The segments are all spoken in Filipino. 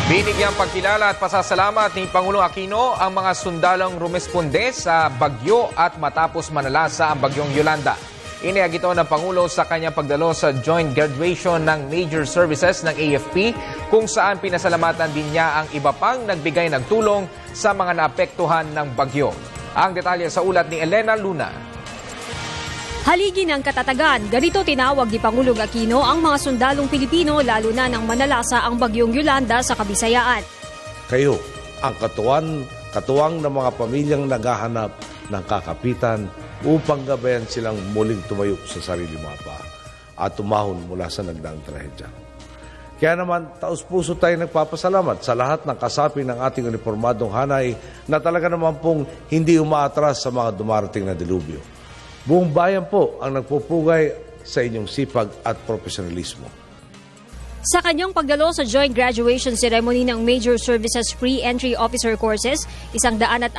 Binigyang pagkilala at pasasalamat ni Pangulong Aquino ang mga sundalong rumesponde sa bagyo at matapos manalasa ang bagyong Yolanda. Inihag ito ng Pangulo sa kanyang pagdalo sa joint graduation ng Major Services ng AFP kung saan pinasalamatan din niya ang iba pang nagbigay ng tulong sa mga naapektuhan ng bagyo. Ang detalye sa ulat ni Elena Luna. Haligi ng katatagan, ganito tinawag ni Pangulong Aquino ang mga sundalong Pilipino lalo na nang manalasa ang bagyong Yolanda sa Kabisayaan. Kayo, ang katuwang ng mga pamilyang naghahanap ng kakapitan upang gabayan silang muling tumayo sa sarili mga paa at tumahon mula sa nagdaang trahedya. Kaya naman, taus-puso tayo nagpapasalamat sa lahat ng kasapi ng ating uniformadong hanay na talaga naman pong hindi umaatras sa mga dumarating na dilubyo. Buong bayan po ang nagpupugay sa inyong sipag at profesionalismo. Sa kanyang pagdalo sa joint graduation ceremony ng Major Services Pre-Entry Officer Courses, 140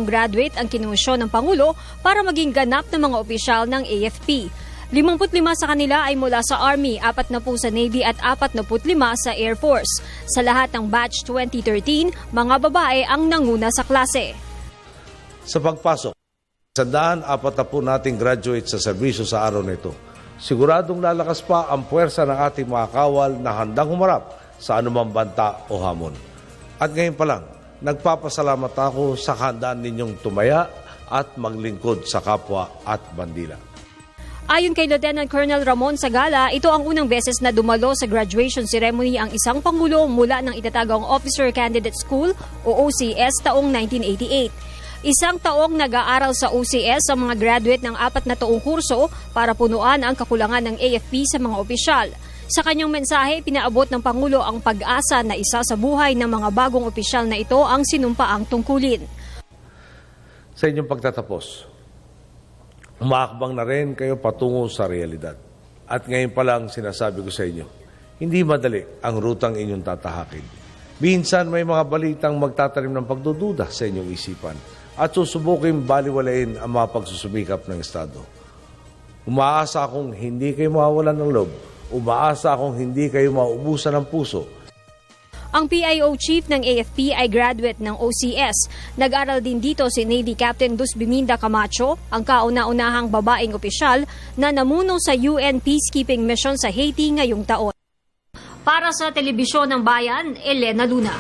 graduate ang kinumusyon ng Pangulo para maging ganap na mga opisyal ng AFP. 55 sa kanila ay mula sa Army, 40 sa Navy at 45 sa Air Force. Sa lahat ng batch 2013, mga babae ang nanguna sa klase. Sa pagpasok, 140 nating graduate sa serbisyo sa araw na ito. Siguradong lalakas pa ang puwersa ng ating mga kawal na handang humarap sa anumang banta o hamon. At ngayon pa lang, nagpapasalamat ako sa handaan ninyong tumaya at maglingkod sa kapwa at bandila. Ayon kay Lieutenant Colonel Ramon Sagala, ito ang unang beses na dumalo sa graduation ceremony ang isang Pangulo mula ng itatagong Officer Candidate School o OCS taong 1988. Isang taong nag-aaral sa OCS ang mga graduate ng 4 na taong kurso para punuan ang kakulangan ng AFP sa mga opisyal. Sa kanyang mensahe, pinaabot ng Pangulo ang pag-asa na isa sa buhay ng mga bagong opisyal na ito ang sinumpaang tungkulin. Sa inyong pagtatapos, umaakbang na rin kayo patungo sa realidad. At ngayon pa lang sinasabi ko sa inyo, hindi madali ang rutang inyong tatahakin. Minsan may mga balitang magtatanim ng pagdududa sa inyong isipan at susubukin baliwalain ang mga pagsusumikap ng Estado. Umaasa akong hindi kayo mawawalan ng loob. Umaasa akong hindi kayo maubusan ng puso. Ang PIO chief ng AFP ay graduate ng OCS. Nag-aral din dito si Navy Captain Luz Biminda Camacho, ang kauna-unahang babaeng opisyal na namuno sa UN Peacekeeping Mission sa Haiti ngayong taon. Para sa Telebisyon ng Bayan, Elena Luna.